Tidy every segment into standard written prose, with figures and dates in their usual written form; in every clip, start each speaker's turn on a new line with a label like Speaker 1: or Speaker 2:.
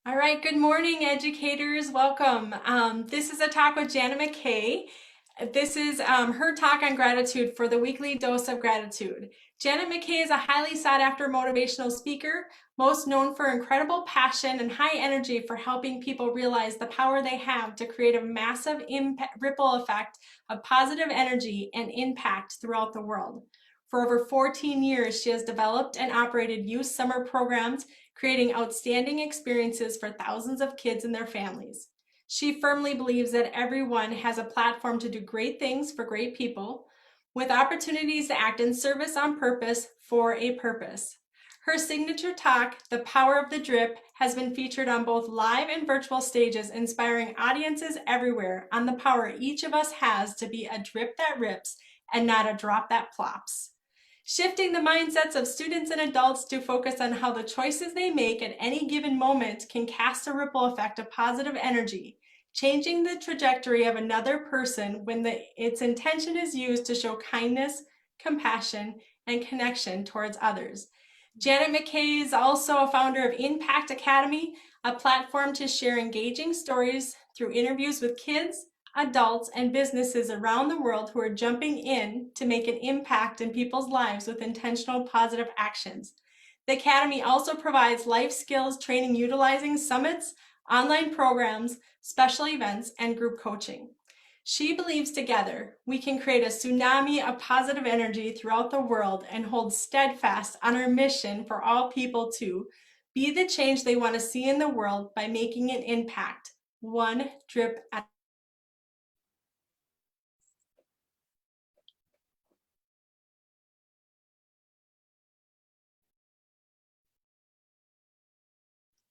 Speaker 1: All right, good morning, educators. Welcome. This is a talk with Janet Mackay. This is her talk on gratitude for the weekly dose of gratitude. Janet Mackay is a highly sought after motivational speaker, most known for incredible passion and high energy for helping people realize the power they have to create a massive ripple effect of positive energy and impact throughout the world. For over 14 years, she has developed and operated youth summer programs, creating outstanding experiences for thousands of kids and their families. She firmly believes that everyone has a platform to do great things for great people, with opportunities to act in service on purpose for a purpose. Her signature talk, The Power of the Drip, has been featured on both live and virtual stages, inspiring audiences everywhere on the power each of us has to be a drip that rips and not a drop that plops. Shifting the mindsets of students and adults to focus on how the choices they make at any given moment can cast a ripple effect of positive energy, changing the trajectory of another person when its intention is used to show kindness, compassion, and connection towards others. Janet Mackay is also a founder of INPact Academy, a platform to share engaging stories through interviews with kids, adults, and businesses around the world who are jumping in to make an impact in people's lives with intentional positive actions. The Academy also provides life skills training utilizing summits, online programs, special events, and group coaching. She believes together we can create a tsunami of positive energy throughout the world and hold steadfast on our mission for all people to be the change they want to see in the world by making an impact, one drip at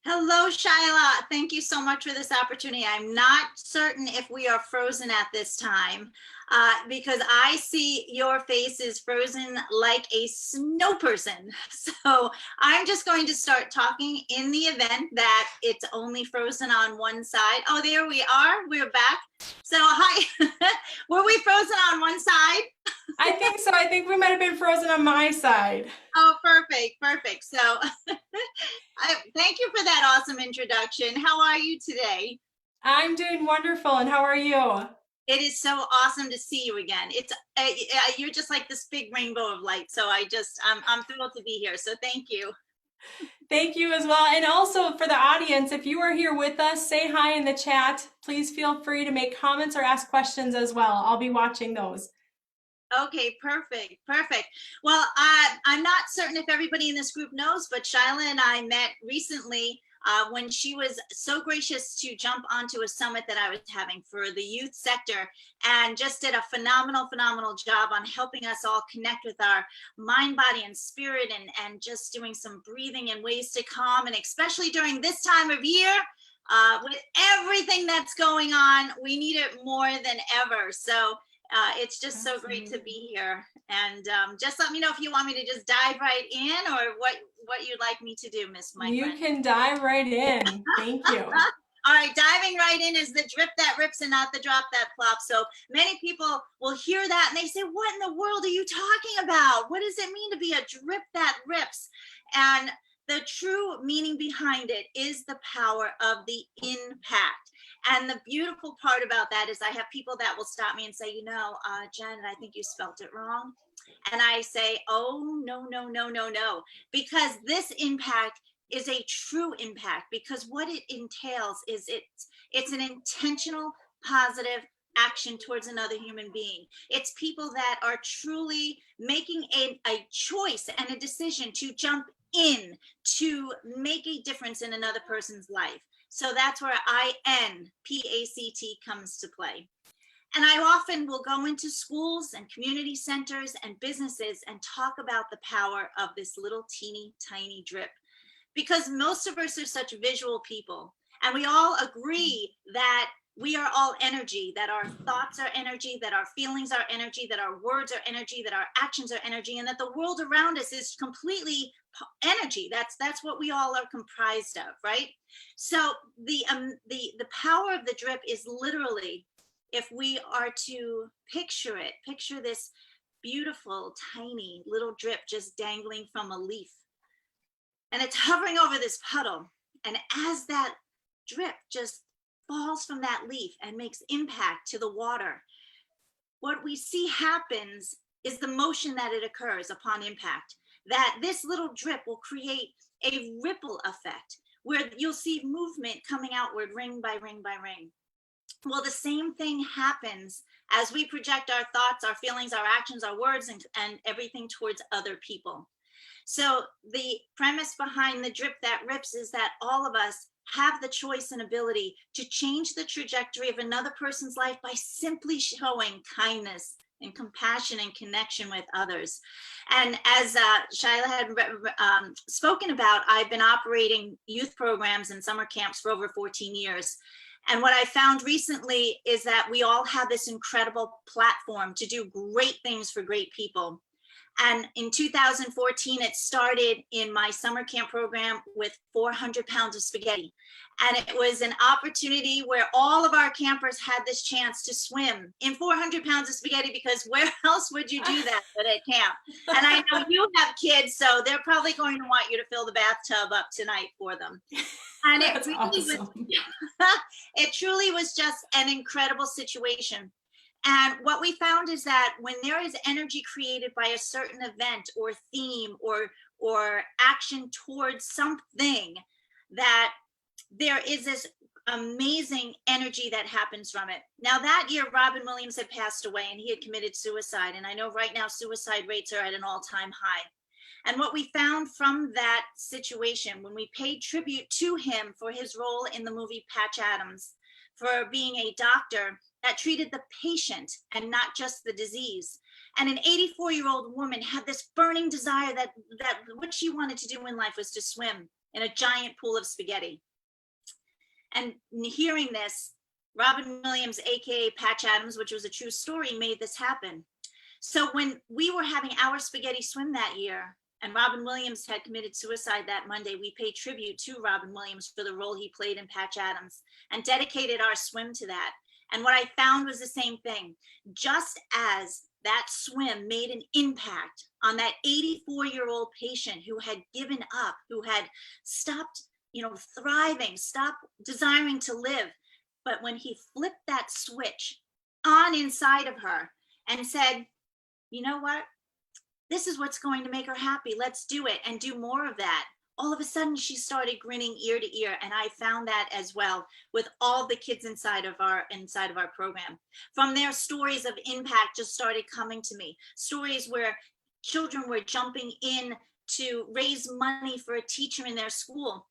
Speaker 2: Hello, Shyla. Thank you so much for this opportunity. I'm not certain if we are frozen at this time because I see your face is frozen like a snow person. So I'm just going to start talking in the event that it's only frozen on one side. Oh, there we are. We're back. So hi, were we frozen on one side?
Speaker 1: I think so. I think we might have been frozen on my side.
Speaker 2: Oh, perfect, perfect. So thank you for that awesome introduction. How are you today?
Speaker 1: I'm doing wonderful, and how are you?
Speaker 2: It is so awesome to see you again. It's you're just like this big rainbow of light. So I'm thrilled to be here. So thank you.
Speaker 1: Thank you as well. And also for the audience, if you are here with us, say hi in the chat. Please feel free to make comments or ask questions as well. I'll be watching those.
Speaker 2: Okay, perfect, perfect. Well, I'm not certain if everybody in this group knows, but Shyla and I met recently when she was so gracious to jump onto a summit that I was having for the youth sector and just did a phenomenal, phenomenal job on helping us all connect with our mind, body, and spirit and just doing some breathing and ways to calm. And especially during this time of year, with everything that's going on, we need it more than ever. So it's just so great to be here. And just let me know if you want me to just dive right in or what you'd like me to do, Miss Mike.
Speaker 1: You can dive right in. Thank you.
Speaker 2: All right, diving right in is the drip that rips and not the drop that plops. So many people will hear that and they say, what in the world are you talking about? What does it mean to be a drip that rips? And the true meaning behind it is the power of the impact. And the beautiful part about that is I have people that will stop me and say, Janet, I think you spelt it wrong. And I say, oh, no, no, no, no, no, because this impact is a true impact, because what it entails is it's an intentional, positive action towards another human being. It's people that are truly making a choice and a decision to jump in to make a difference in another person's life. So that's where INPACT comes to play. And I often will go into schools and community centers and businesses and talk about the power of this little teeny tiny drip, because most of us are such visual people, and we all agree that we are all energy, that our thoughts are energy, that our feelings are energy, that our words are energy, that our actions are energy, and that the world around us is completely energy. That's what we all are comprised of, right? So the power of the drip is literally, if we are to picture it, picture this beautiful tiny little drip just dangling from a leaf, and it's hovering over this puddle. And as that drip just falls from that leaf and makes impact to the water, what we see happens is the motion that it occurs upon impact, that this little drip will create a ripple effect where you'll see movement coming outward ring by ring by ring. Well, the same thing happens as we project our thoughts, our feelings, our actions, our words, and everything towards other people. So the premise behind the Drip That Rips is that all of us have the choice and ability to change the trajectory of another person's life by simply showing kindness and compassion and connection with others. And as Shyla had spoken about, I've been operating youth programs and summer camps for over 14 years. And what I found recently is that we all have this incredible platform to do great things for great people. And in 2014, it started in my summer camp program with 400 pounds of spaghetti. And it was an opportunity where all of our campers had this chance to swim in 400 pounds of spaghetti, because where else would you do that but at camp? And I know you have kids, so they're probably going to want you to fill the bathtub up tonight for them. And
Speaker 1: That's awesome.
Speaker 2: It truly was just an incredible situation. And what we found is that when there is energy created by a certain event or theme or action towards something, that there is this amazing energy that happens from it. Now, that year, Robin Williams had passed away and he had committed suicide. And I know right now suicide rates are at an all-time high. And what we found from that situation, when we paid tribute to him for his role in the movie Patch Adams, for being a doctor that treated the patient and not just the disease. And an 84-year-old woman had this burning desire that what she wanted to do in life was to swim in a giant pool of spaghetti. And hearing this, Robin Williams, AKA Patch Adams, which was a true story, made this happen. So when we were having our spaghetti swim that year, and Robin Williams had committed suicide that Monday, we paid tribute to Robin Williams for the role he played in Patch Adams and dedicated our swim to that. And what I found was the same thing. Just as that swim made an impact on that 84-year-old patient who had given up, who had stopped, thriving, stopped desiring to live. But when he flipped that switch on inside of her and said, you know what? This is what's going to make her happy. Let's do it and do more of that. All of a sudden, she started grinning ear to ear. And I found that as well with all the kids inside of our program. From there, stories of impact just started coming to me. Stories where children were jumping in to raise money for a teacher in their school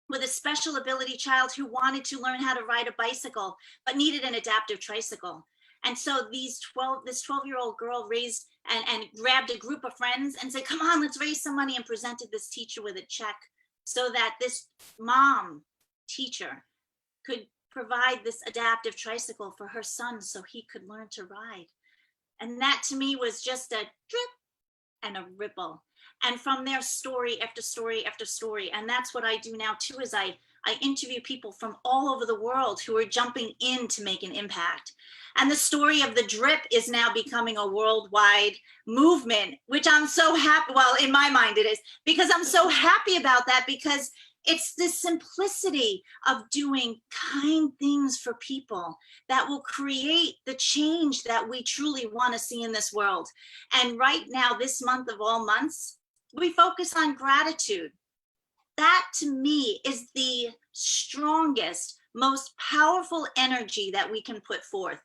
Speaker 2: with a special ability child who wanted to learn how to ride a bicycle, but needed an adaptive tricycle. And so this 12-year-old girl raised and grabbed a group of friends and said, come on, let's raise some money, and presented this teacher with a check so that this mom teacher could provide this adaptive tricycle for her son so he could learn to ride. And that to me was just a drip and a ripple. And from there, story after story after story. And that's what I do now too, is I interview people from all over the world who are jumping in to make an impact. And the story of the drip is now becoming a worldwide movement, which I'm so happy, well, in my mind it is, because I'm so happy about that, because it's this simplicity of doing kind things for people that will create the change that we truly want to see in this world. And right now, this month of all months, we focus on gratitude. That to me is the strongest, most powerful energy that we can put forth.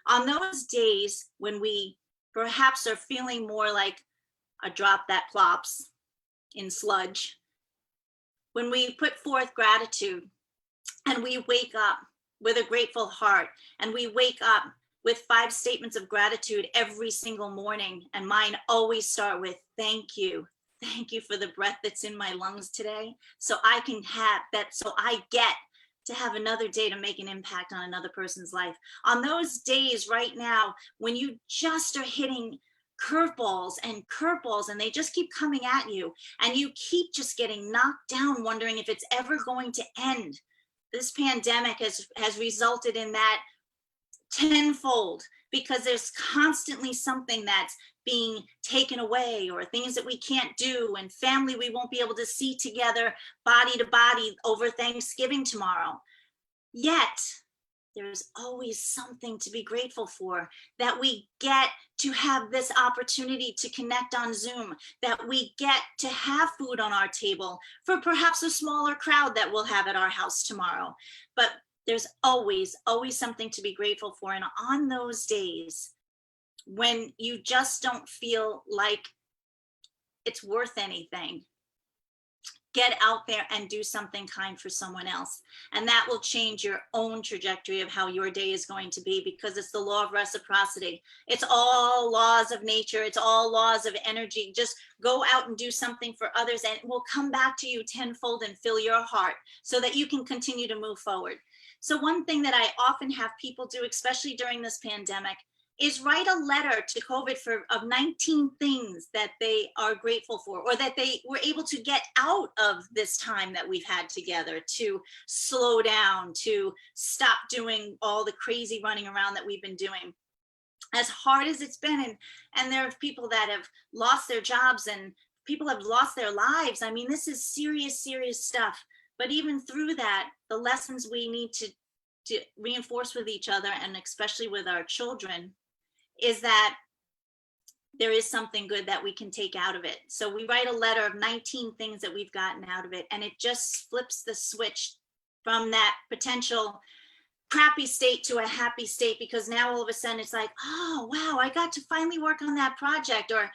Speaker 2: On those days when we perhaps are feeling more like a drop that plops in sludge, when we put forth gratitude and we wake up with a grateful heart, and we wake up with 5 statements of gratitude every single morning, and mine always start with thank you. Thank you for the breath that's in my lungs today, so I can have that, so I get to have another day to make an impact on another person's life. On those days right now, when you just are hitting curveballs and they just keep coming at you, and you keep just getting knocked down, wondering if it's ever going to end. This pandemic has resulted in that tenfold, because there's constantly something that's being taken away, or things that we can't do, and family we won't be able to see together body to body over Thanksgiving tomorrow. Yet there's always something to be grateful for, that we get to have this opportunity to connect on Zoom, that we get to have food on our table for perhaps a smaller crowd that we'll have at our house tomorrow. But there's always something to be grateful for. And on those days when you just don't feel like it's worth anything, get out there and do something kind for someone else. And that will change your own trajectory of how your day is going to be, because it's the law of reciprocity. It's all laws of nature. It's all laws of energy. Just go out and do something for others, and it will come back to you tenfold and fill your heart so that you can continue to move forward. So one thing that I often have people do, especially during this pandemic, is write a letter to COVID of 19 things that they are grateful for, or that they were able to get out of this time that we've had together, to slow down, to stop doing all the crazy running around that we've been doing. As hard as it's been, and there are people that have lost their jobs and people have lost their lives. I mean, this is serious, serious stuff. But even through that, the lessons we need to reinforce with each other, and especially with our children, is that there is something good that we can take out of it. So we write a letter of 19 things that we've gotten out of it, and it just flips the switch from that potential crappy state to a happy state, because now all of a sudden it's like, oh, wow, I got to finally work on that project, or,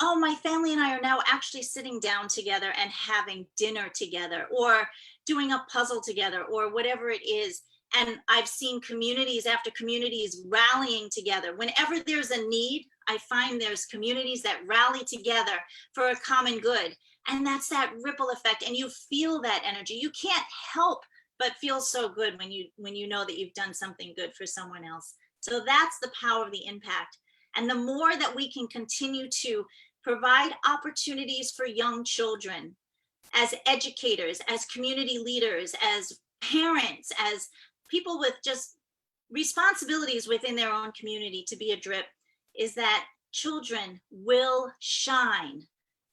Speaker 2: oh, my family and I are now actually sitting down together and having dinner together, or doing a puzzle together, or whatever it is. And I've seen communities after communities rallying together. Whenever there's a need, I find there's communities that rally together for a common good. And that's that ripple effect. And you feel that energy. You can't help but feel so good when you know that you've done something good for someone else. So that's the power of the impact. And the more that we can continue to provide opportunities for young children, as educators, as community leaders, as parents, as people with just responsibilities within their own community to be a drip, is that children will shine.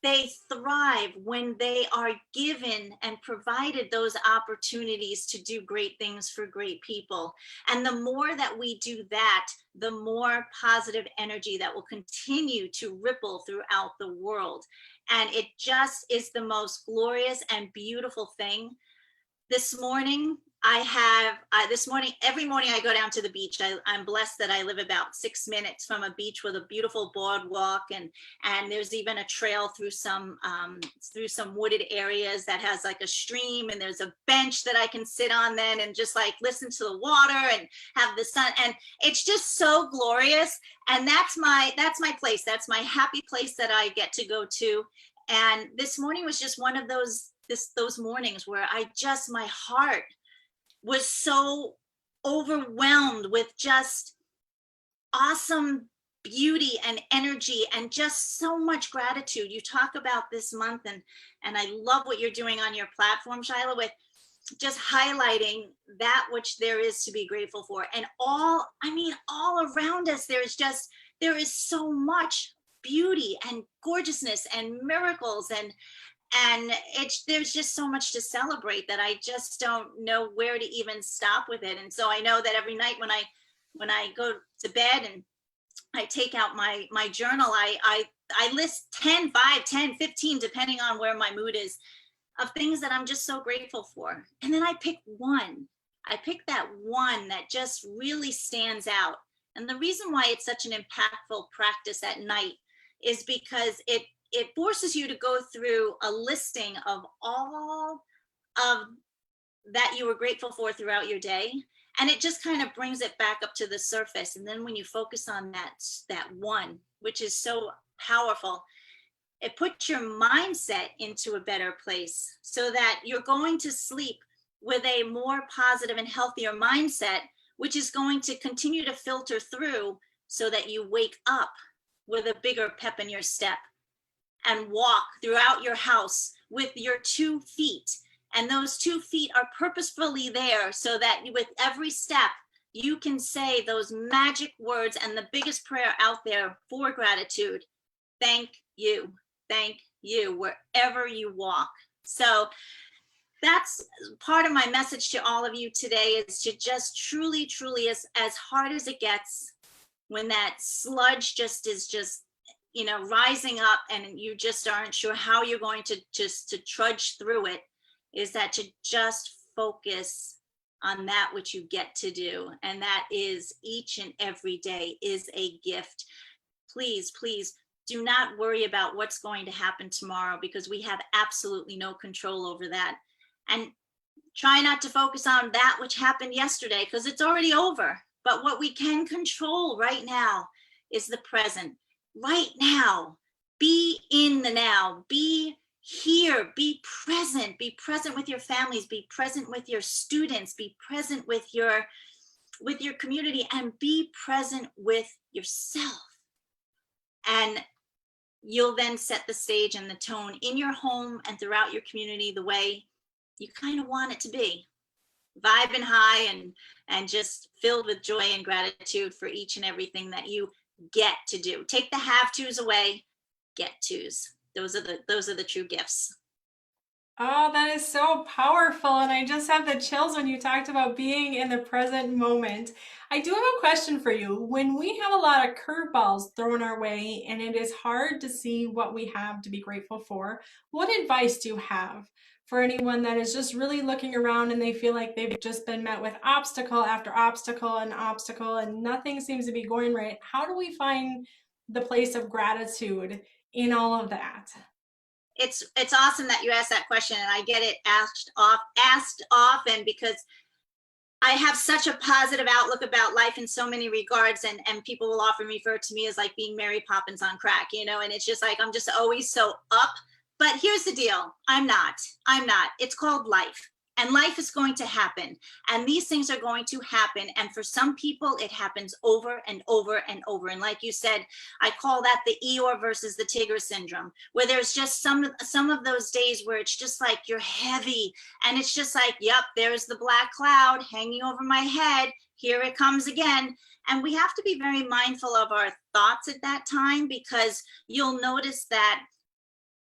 Speaker 2: They thrive when they are given and provided those opportunities to do great things for great people. And the more that we do that, the more positive energy that will continue to ripple throughout the world. And it just is the most glorious and beautiful thing. This morning, every morning I go down to the beach. I'm blessed that I live about 6 minutes from a beach with a beautiful boardwalk, and there's even a trail through some wooded areas that has like a stream, and there's a bench that I can sit on then and just like listen to the water and have the sun, and it's just so glorious. And that's my place. That's my happy place that I get to go to. And this morning was just one of those mornings where my heart was so overwhelmed with just awesome beauty and energy and just so much gratitude. You talk about this month, and I love what you're doing on your platform, Shyla, with just highlighting that which there is to be grateful for. And all around us, there is so much beauty and gorgeousness and miracles, and there's just so much to celebrate that I just don't know where to even stop with it. And so I know that every night when I go to bed and I take out my journal, I list 10, 5, 10, 15, depending on where my mood is, of things that I'm just so grateful for. And then I pick one. I pick that one that just really stands out. And the reason why it's such an impactful practice at night is because it forces you to go through a listing of all of that you were grateful for throughout your day. And it just kind of brings it back up to the surface. And then when you focus on that one, which is so powerful, it puts your mindset into a better place so that you're going to sleep with a more positive and healthier mindset, which is going to continue to filter through so that you wake up with a bigger pep in your step and walk throughout your house with your 2 feet. And those 2 feet are purposefully there so that with every step, you can say those magic words and the biggest prayer out there for gratitude. Thank you, wherever you walk. So that's part of my message to all of you today, is to just truly, truly, as hard as it gets, when that sludge just is just, rising up and you just aren't sure how you're going to just to trudge through it, is that to just focus on that which you get to do. And that is, each and every day is a gift. Please, please do not worry about what's going to happen tomorrow, because we have absolutely no control over that. And try not to focus on that which happened yesterday, because it's already over. But what we can control right now is the present. Right now, be in the now, be here, be present with your families, be present with your students, be present with your community, and be present with yourself. And you'll then set the stage and the tone in your home and throughout your community the way you kind of want it to be, vibing high and just filled with joy and gratitude for each and everything that you get to do. Take the have tos away, get tos. Those are the true gifts.
Speaker 1: Oh, that is so powerful. And I just have the chills when you talked about being in the present moment. I do have a question for you. When we have a lot of curveballs thrown our way and it is hard to see what we have to be grateful for, what advice do you have for anyone that is just really looking around and they feel like they've just been met with obstacle after obstacle and obstacle and nothing seems to be going right? How do we find the place of gratitude in all of that?
Speaker 2: It's awesome that you asked that question, and I get it asked often, because I have such a positive outlook about life in so many regards, and people will often refer to me as like being Mary Poppins on crack, and it's just like I'm just always so up. But here's the deal. I'm not. It's called life. And life is going to happen. And these things are going to happen. And for some people, it happens over and over and over. And like you said, I call that the Eeyore versus the Tigger syndrome, where there's just some of those days where it's just like you're heavy. And it's just like, yep, there's the black cloud hanging over my head. Here it comes again. And we have to be very mindful of our thoughts at that time, because you'll notice that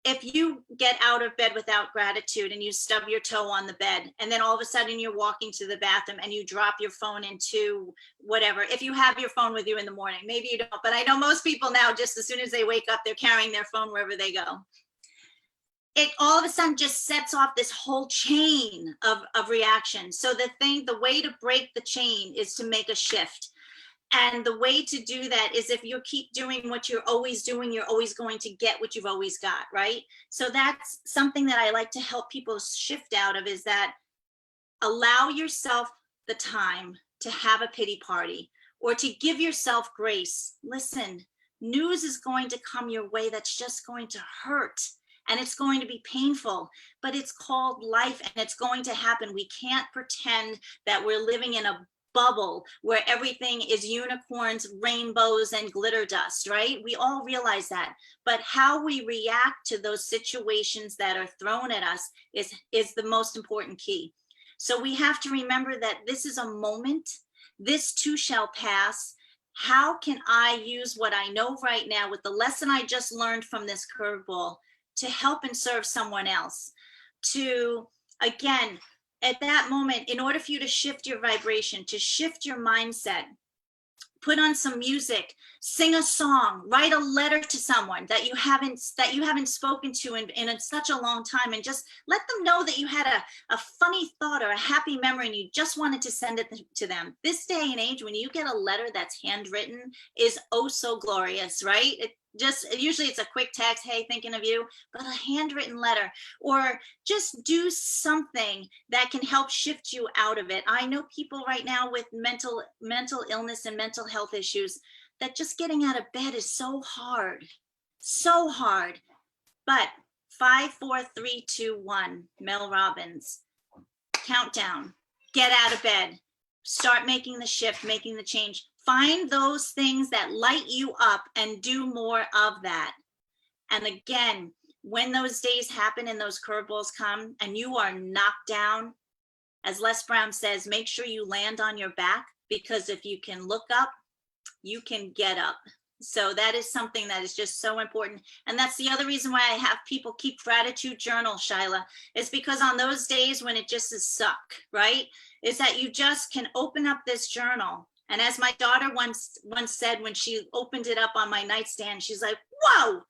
Speaker 2: if you get out of bed without gratitude and you stub your toe on the bed, and then all of a sudden you're walking to the bathroom and you drop your phone into whatever, if you have your phone with you in the morning, maybe you don't, but I know most people now, just as soon as they wake up, they're carrying their phone wherever they go. It all of a sudden just sets off this whole chain of reaction. So the way to break the chain is to make a shift. And the way to do that is, if you keep doing what you're always doing, you're always going to get what you've always got, right? So that's something that I like to help people shift out of, is that allow yourself the time to have a pity party, or to give yourself grace. Listen, news is going to come your way that's just going to hurt. And it's going to be painful, but it's called life, and it's going to happen. We can't pretend that we're living in a bubble where everything is unicorns, rainbows, and glitter dust, right? We all realize that. But how we react to those situations that are thrown at us is the most important key. So we have to remember that this is a moment. This too shall pass. How can I use what I know right now with the lesson I just learned from this curveball to help and serve someone else? To, again, at that moment, in order for you to shift your vibration, to shift your mindset, put on some music, sing a song, write a letter to someone that you haven't spoken to in such a long time, and just let them know that you had a funny thought or a happy memory and you just wanted to send it to them. This day and age, when you get a letter that's handwritten, is oh so glorious, right? Usually it's a quick text, hey, thinking of you, but a handwritten letter, or just do something that can help shift you out of it. I know people right now with mental illness and mental health issues, that just getting out of bed is so hard. But 5, 4, 3, 2, 1, Mel Robbins, countdown, get out of bed, start making the shift, making the change. Find those things that light you up and do more of that. And again, when those days happen and those curveballs come and you are knocked down, as Les Brown says, make sure you land on your back, because if you can look up, you can get up. So that is something that is just so important. And that's the other reason why I have people keep gratitude journal, Shyla, is because on those days when it just is suck, right? Is that you just can open up this journal. And as my daughter once said when she opened it up on my nightstand, she's like, whoa,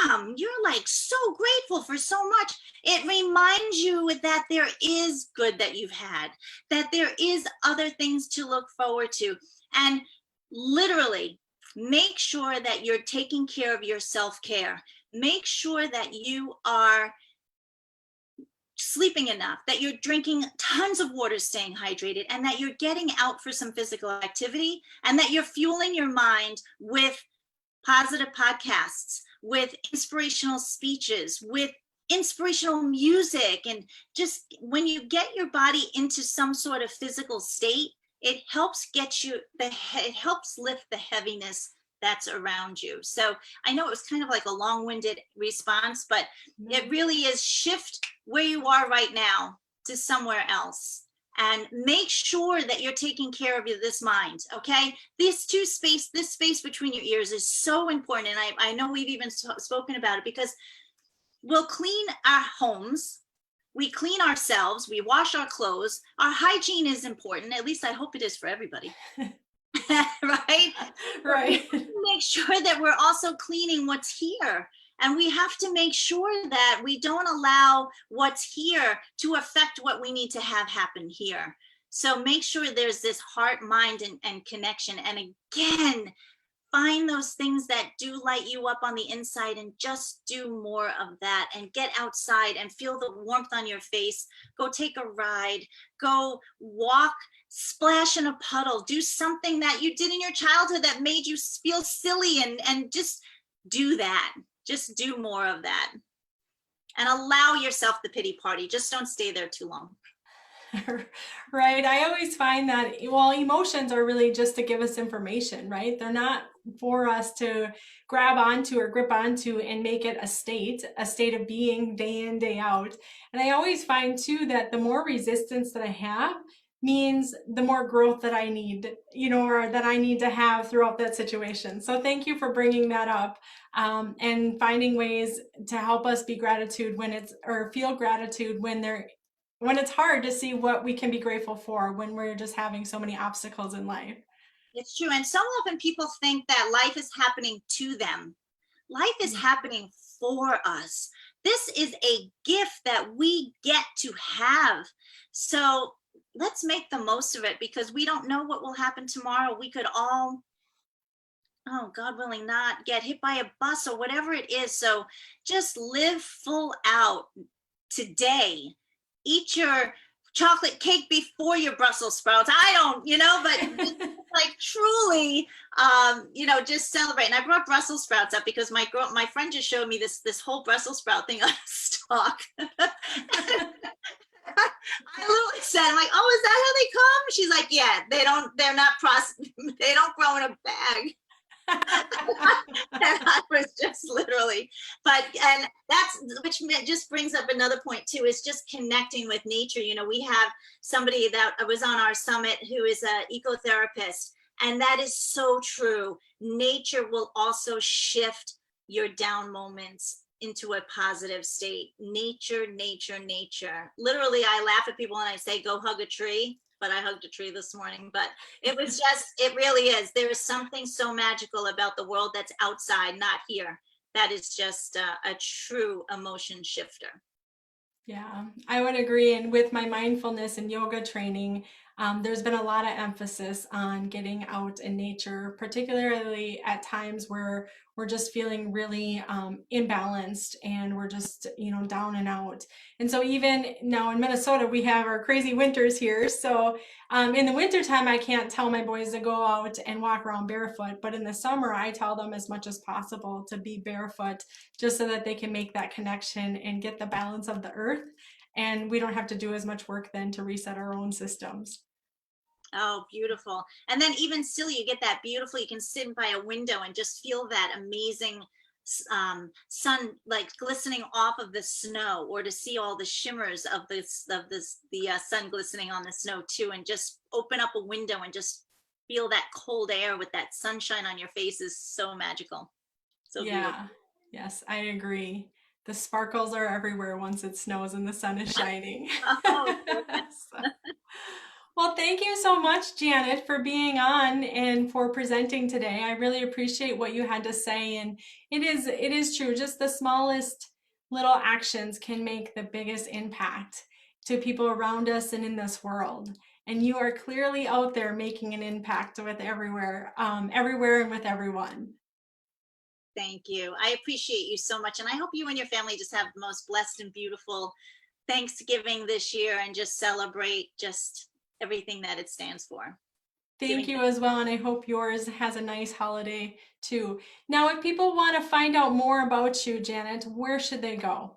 Speaker 2: Mom, you're like so grateful for so much. It reminds you that there is good that you've had, that there is other things to look forward to. And literally, make sure that you're taking care of your self-care. Make sure that you are sleeping enough, that you're drinking tons of water, staying hydrated, and that you're getting out for some physical activity, and that you're fueling your mind with positive podcasts, with inspirational speeches, with inspirational music. And just when you get your body into some sort of physical state, it helps get you it helps lift the heaviness that's around you. So I know it was kind of like a long-winded response, but it really is shift where you are right now to somewhere else. And make sure that you're taking care of this mind, okay? This space between your ears is so important. And I know we've even spoken about it, because we'll clean our homes, we clean ourselves, we wash our clothes. Our hygiene is important. At least I hope it is for everybody. Right?
Speaker 1: Right.
Speaker 2: Make sure that we're also cleaning what's here. And we have to make sure that we don't allow what's here to affect what we need to have happen here. So make sure there's this heart, mind, and connection. And again, find those things that do light you up on the inside and just do more of that, and get outside and feel the warmth on your face. Go take a ride, go walk, splash in a puddle, do something that you did in your childhood that made you feel silly, and just do that. Just do more of that, and allow yourself the pity party. Just don't stay there too long.
Speaker 1: Right. I always find that, well, emotions are really just to give us information, right? They're not for us to grab onto or grip onto and make it a state of being day in, day out. And I always find too that the more resistance that I have means the more growth that I need, or that I need to have throughout that situation. So thank you for bringing that up, and finding ways to help us be gratitude or feel gratitude when it's hard to see what we can be grateful for when we're just having so many obstacles in life.
Speaker 2: It's true. And so often people think that life is happening to them. Life is happening for us. This is a gift that we get to have. So let's make the most of it, because we don't know what will happen tomorrow. We could all, oh, God willing, not get hit by a bus or whatever it is. So just live full out today. Eat your chocolate cake before your Brussels sprouts. I don't, but like truly, just celebrate. And I brought Brussels sprouts up because my friend just showed me this whole Brussels sprout thing on stock. I literally said, I'm like, oh, is that how they come? She's like, yeah, they're not they don't grow in a bag. And I was just literally, and which just brings up another point too, is just connecting with nature. We have somebody that was on our summit who is an ecotherapist, and that is so true. Nature will also shift your down moments into a positive state. Nature. Literally, I laugh at people and I say, go hug a tree. But I hugged a tree this morning. But it really is. There is something so magical about the world that's outside, not here. That is just a true emotion shifter.
Speaker 1: Yeah, I would agree. And with my mindfulness and yoga training, there's been a lot of emphasis on getting out in nature, particularly at times where we're just feeling really imbalanced and we're just, down and out. And so even now in Minnesota, we have our crazy winters here. So in the wintertime, I can't tell my boys to go out and walk around barefoot. But in the summer, I tell them as much as possible to be barefoot, just so that they can make that connection and get the balance of the earth. And we don't have to do as much work then to reset our own systems.
Speaker 2: Oh, beautiful. And then even still, you get that beautiful, you can sit by a window and just feel that amazing sun like glistening off of the snow, or to see all the shimmers of the sun glistening on the snow too, and just open up a window and just feel that cold air with that sunshine on your face is so magical. So beautiful.
Speaker 1: Yeah. Yes, I agree. The sparkles are everywhere once it snows and the sun is shining.
Speaker 2: Oh, so
Speaker 1: So- well, thank you so much, Janet, for being on and for presenting today. I really appreciate what you had to say. And it is true. Just the smallest little actions can make the biggest impact to people around us and in this world. And you are clearly out there making an impact with everywhere and with everyone.
Speaker 2: thank you. I appreciate you so much. And I hope you and your family just have the most blessed and beautiful Thanksgiving this year and just celebrate just everything that it stands for.
Speaker 1: Thank
Speaker 2: Giving.
Speaker 1: you as well, and I hope yours has a nice holiday too. Now, if people want to find out more about you, Janet, where should they go?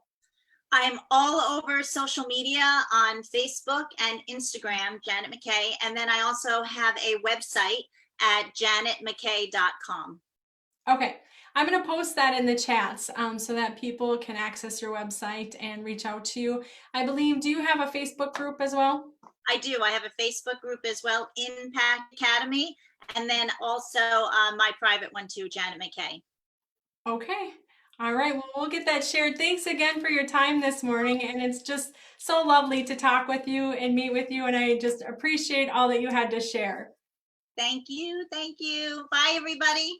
Speaker 2: I'm all over social media on Facebook and Instagram, Janet Mackay. And then I also have a website at janetmackay.com.
Speaker 1: Okay, I'm going to post that in the chats so that people can access your website and reach out to you. I believe, do you have a Facebook group as well?
Speaker 2: I do. I have a Facebook group as well, INPact Academy. And then also my private one too, Janet Mackay.
Speaker 1: Okay. All right. Well, we'll get that shared. Thanks again for your time this morning. And it's just so lovely to talk with you and meet with you. And I just appreciate all that you had to share.
Speaker 2: Thank you. Thank you. Bye, everybody.